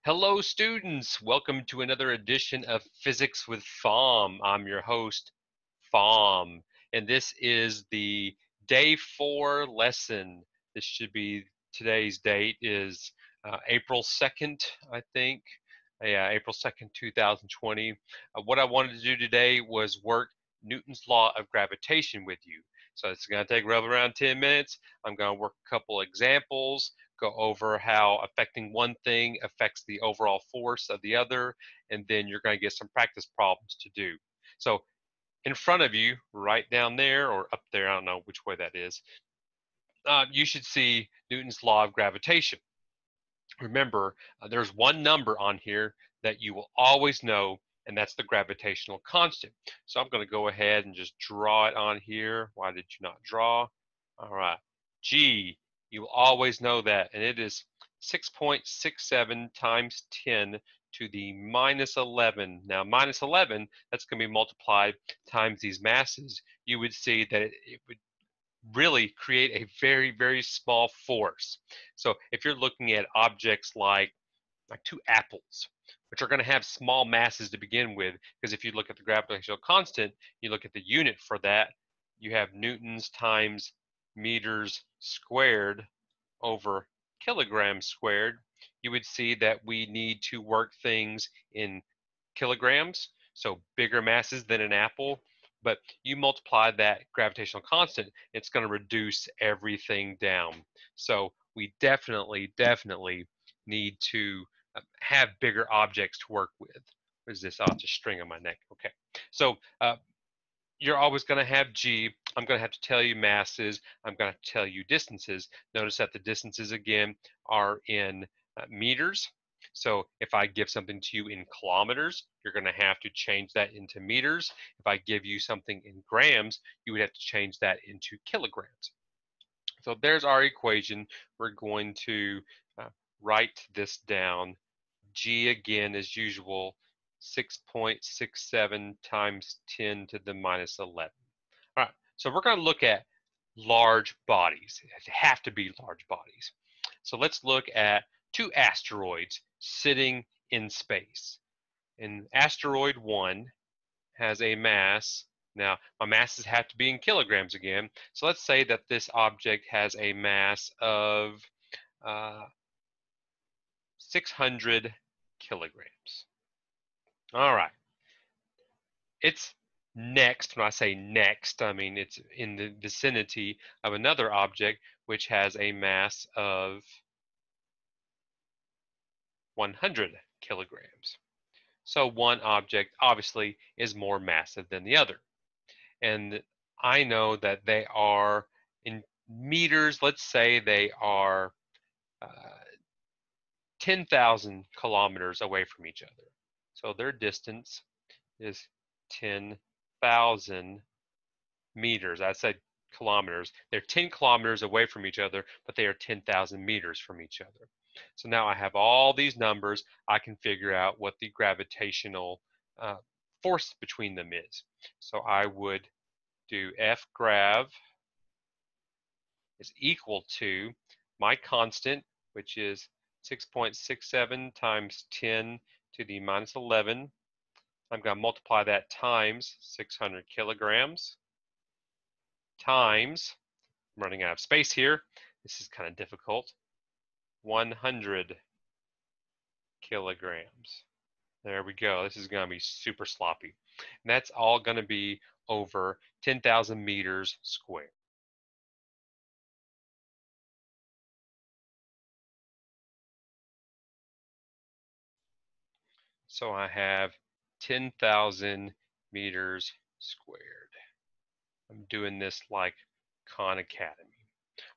Hello, students. Welcome to another edition of Physics with FOM. I'm your host, FOM, and this is the day 4 lesson. This should be today's date is April 2nd, I think. Yeah, April 2nd, 2020. What I wanted to do today was work Newton's law of gravitation with you. So it's going to take roughly around 10 minutes. I'm going to work a couple examples, go over how affecting one thing affects the overall force of the other, and then you're going to get some practice problems to do. So in front of you, right down there or up there, I don't know which way that is, you should see Newton's law of gravitation. Remember, there's one number on here that you will always know, and that's the gravitational constant. So I'm going to go ahead and just draw it on here. Why did you not draw? All right, G, you will always know that, and it is 6.67 times 10 to the minus 11. Now, minus 11, that's going to be multiplied times these masses. You would see that it would really create a very, very small force. So if you're looking at objects like two apples, which are going to have small masses to begin with, because if you look at the gravitational constant, you look at the unit for that, you have newtons times meters squared over kilograms squared. You would see that we need to work things in kilograms, so bigger masses than an apple. But you multiply that gravitational constant, it's going to reduce everything down. So we definitely need to have bigger objects to work with. What is this? Oh, it's a string on my neck. Okay. So you're always going to have G. I'm going to have to tell you masses. I'm going to tell you distances. Notice that the distances again are in meters. So if I give something to you in kilometers, you're going to have to change that into meters. If I give you something in grams, you would have to change that into kilograms. So there's our equation. We're going to write this down. G again, as usual, 6.67 times 10 to the minus 11. All right, so we're going to look at large bodies. They have to be large bodies. So let's look at two asteroids sitting in space. And asteroid 1 has a mass. Now, my masses have to be in kilograms again. So let's say that this object has a mass of uh, 600 kilograms. All right. It's next. When I say next, I mean it's in the vicinity of another object which has a mass of 100 kilograms. So one object obviously is more massive than the other. And I know that they are in meters, let's say they are uh, 10,000 kilometers away from each other. So their distance is 10,000 meters. I said kilometers. They're 10 kilometers away from each other, but they are 10,000 meters from each other. So now I have all these numbers. I can figure out what the gravitational force between them is. So I would do F grav is equal to my constant, which is 6.67 times 10 to the minus 11. I'm going to multiply that times 600 kilograms times, I'm running out of space here. This is kind of difficult. 100 kilograms. There we go. This is going to be super sloppy. And that's all going to be over 10,000 meters squared. So I have 10,000 meters squared. I'm doing this like Khan Academy.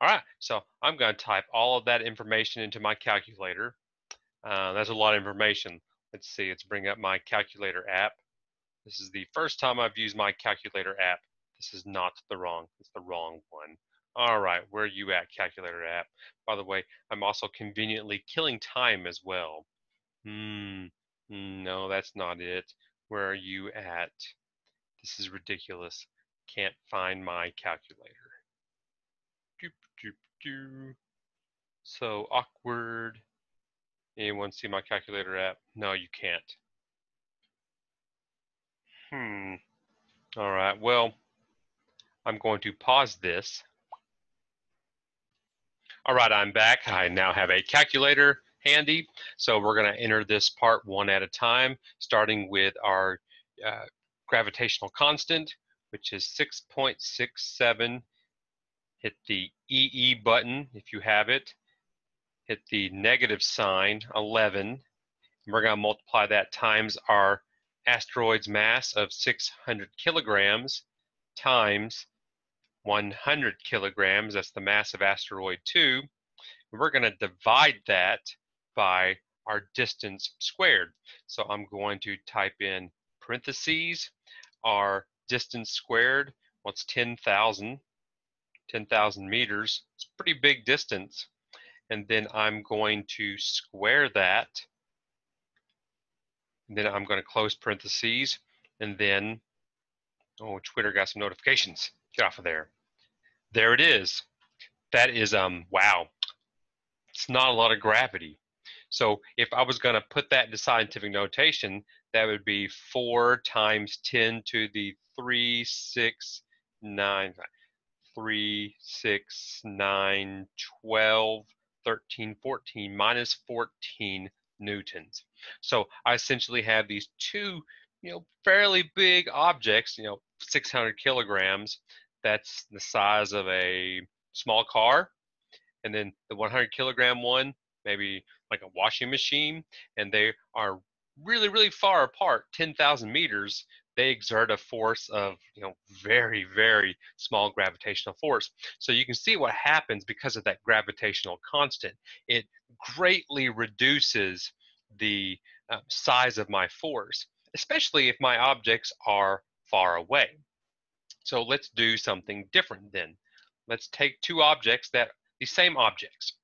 All right, so I'm going to type all of that information into my calculator. That's a lot of information. Let's see, let's bring up my calculator app. This is the first time I've used my calculator app. This is not the wrong, it's the wrong one. All right, where are you at, calculator app? By the way, I'm also conveniently killing time as well. No, that's not it. Where are you at? This is ridiculous. Can't find my calculator. Doop, doop, doop. So awkward. Anyone see my calculator app? No, you can't. All right, well, I'm going to pause this. All right, I'm back. I now have a calculator handy. So we're going to enter this part one at a time, starting with our gravitational constant, which is 6.67. Hit the EE button if you have it. Hit the negative sign, 11. We're going to multiply that times our asteroid's mass of 600 kilograms times 100 kilograms. That's the mass of asteroid 2. We're going to divide that by our distance squared. So I'm going to type in parentheses our distance squared. Well, it's 10,000 meters. It's a pretty big distance. And then I'm going to square that. And then I'm going to close parentheses. And then, oh, Twitter got some notifications. Get off of there. There it is. That is, wow. It's not a lot of gravity. So if I was going to put that into scientific notation, that would be 4 times 10 to the 3, 6, 9, 3, 6, 9, 12, 13, 14, minus 14 newtons. So I essentially have these two, fairly big objects, 600 kilograms. That's the size of a small car. And then the 100 kilogram one, maybe like a washing machine, and they are really, really far apart, 10,000 meters. They exert a force of, very, very small gravitational force. So you can see what happens because of that gravitational constant. It greatly reduces the size of my force, especially if my objects are far away. So let's do something different then. Let's take two objects that the same objects,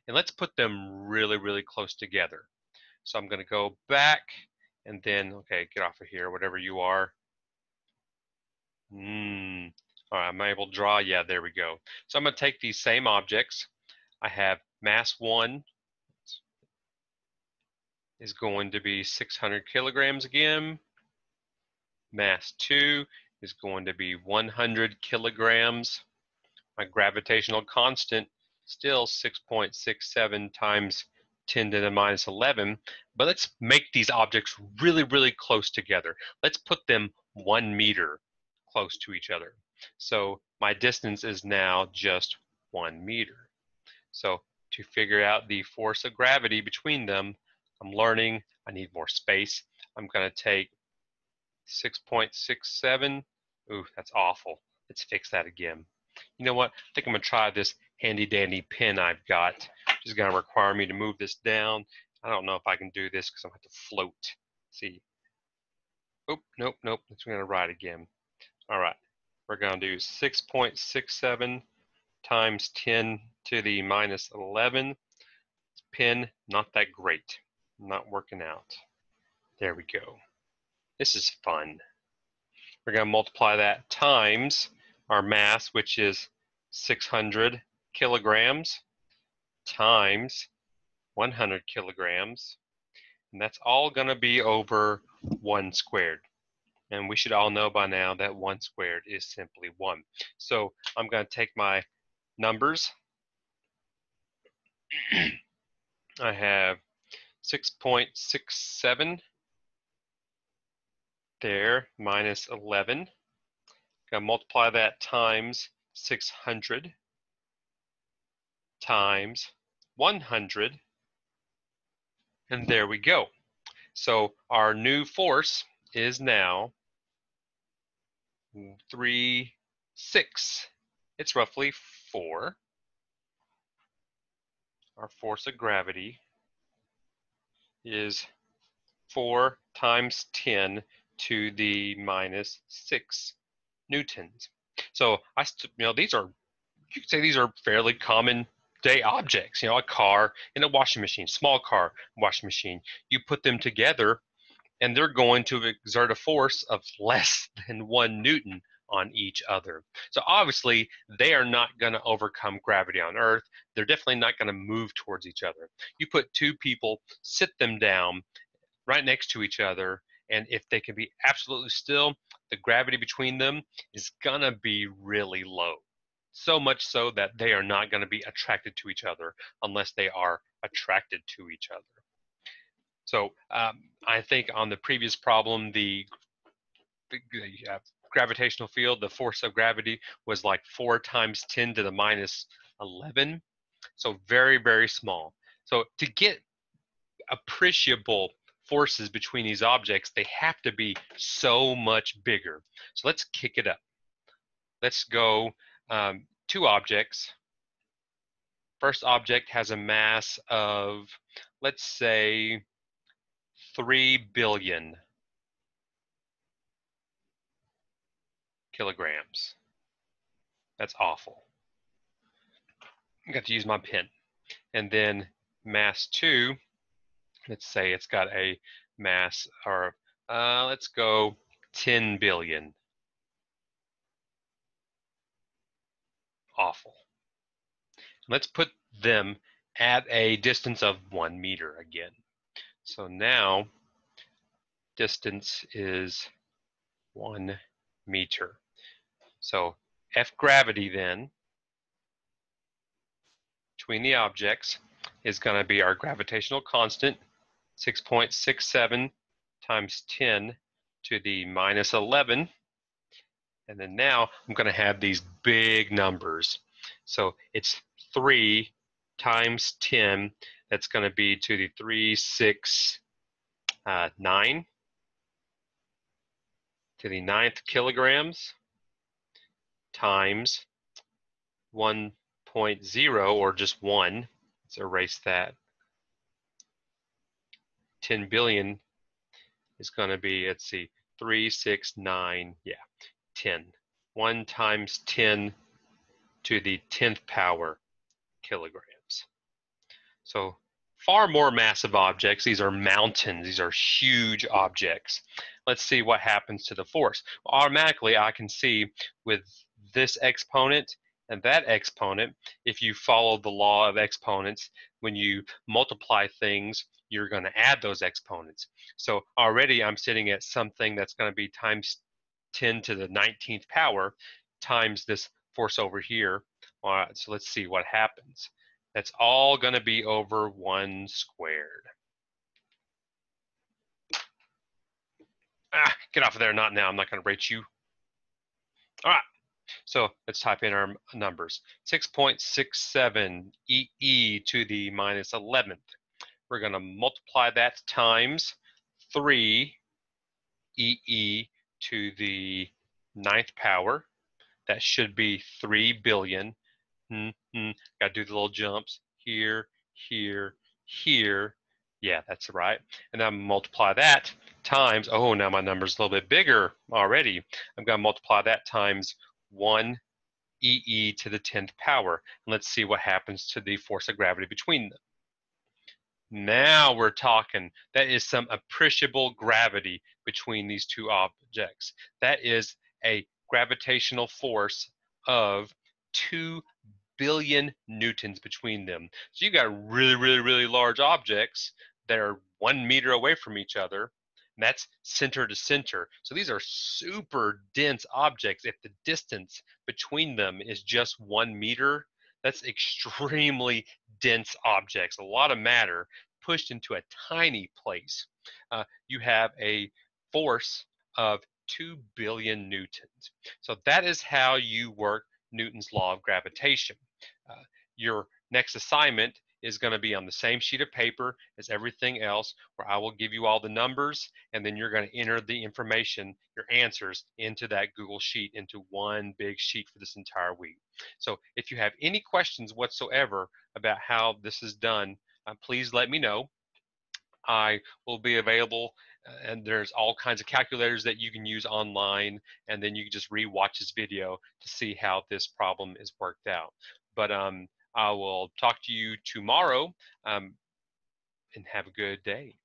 and let's put them really, really close together. So I'm going to go back and then, okay, get off of here, whatever you are. All right, I'm able to draw. Yeah, there we go. So I'm going to take these same objects. I have mass 1 is going to be 600 kilograms again. Mass 2 is going to be 100 kilograms. My gravitational constant still 6.67 times 10 to the minus 11, but let's make these objects really, really close together. Let's put them 1 meter close to each other. So my distance is now just 1 meter. So to figure out the force of gravity between them, I'm learning I need more space. I'm going to take 6.67. Ooh, that's awful. Let's fix that again. You know what? I think I'm going to try this handy dandy pen I've got. Which is going to require me to move this down. I don't know if I can do this because I'm going to have to float. Let's see. Oh, nope, nope. It's going to write again. All right. We're going to do 6.67 times 10 to the minus 11. Pen, not that great. Not working out. There we go. This is fun. We're going to multiply that times our mass, which is 600 kilograms, times 100 kilograms. And that's all going to be over 1 squared. And we should all know by now that 1 squared is simply 1. So I'm going to take my numbers. I have 6.67 there, minus 11. I'm going to multiply that times 600 times 100. And there we go. So our new force is now 3, 6. It's roughly 4. Our force of gravity is 4 times 10 to the minus 6 newtons. So these are, you could say these are fairly common day objects. A car and a washing machine, small car, washing machine. You put them together, and they're going to exert a force of less than 1 Newton on each other. So obviously, they are not going to overcome gravity on Earth. They're definitely not going to move towards each other. You put two people, sit them down right next to each other, and if they can be absolutely still, the gravity between them is going to be really low. So much so that they are not going to be attracted to each other unless they are attracted to each other. So I think on the previous problem, the gravitational field, the force of gravity was like 4 times 10 to the minus 11. So very, very small. So to get appreciable forces between these objects, they have to be so much bigger. So let's kick it up. Let's go 2 objects. First object has a mass of, let's say, 3 billion kilograms. That's awful. I got to use my pen. And then mass 2, let's say it's got a mass, or let's go 10 billion. Awful. Let's put them at a distance of 1 meter again. So now distance is 1 meter. So F gravity then between the objects is going to be our gravitational constant, 6.67 times 10 to the minus 11. And then now I'm going to have these big numbers. So it's 3 times 10. That's going to be to the 369 to the 9th kilograms times 1.0, or just 1. Let's erase that. 10 billion is going to be, let's see, 369, yeah, 10. 1 times 10 to the 10th power kilograms. So far more massive objects. These are mountains. These are huge objects. Let's see what happens to the force. Automatically, I can see with this exponent and that exponent, if you follow the law of exponents, when you multiply things, you're going to add those exponents. So already I'm sitting at something that's going to be times 10 to the 19th power times this force over here. All right, so let's see what happens. That's all going to be over 1 squared. Get off of there, not now. I'm not going to rate you. All right, so let's type in our numbers. 6.67 EE to the minus 11th. We're going to multiply that times 3 EE to the 9th power. That should be 3 billion. Got to do the little jumps here, here, here. Yeah, that's right. And then multiply that times, oh, now my number's a little bit bigger already. I'm going to multiply that times 1 EE to the 10th power. And let's see what happens to the force of gravity between them. Now we're talking. That is some appreciable gravity between these two objects. That is a gravitational force of 2 billion newtons between them. So you got really, really, really large objects that are 1 meter away from each other. And that's center to center. So these are super dense objects. If the distance between them is just 1 meter, that's extremely dense objects, a lot of matter pushed into a tiny place. You have a force of 2 billion newtons. So that is how you work Newton's law of gravitation. Your next assignment is going to be on the same sheet of paper as everything else, where I will give you all the numbers, and then you're going to enter the information, your answers, into that Google Sheet, into one big sheet for this entire week. So if you have any questions whatsoever about how this is done, please let me know. I will be available, and there's all kinds of calculators that you can use online, and then you can just re-watch this video to see how this problem is worked out. But I will talk to you tomorrow, and have a good day.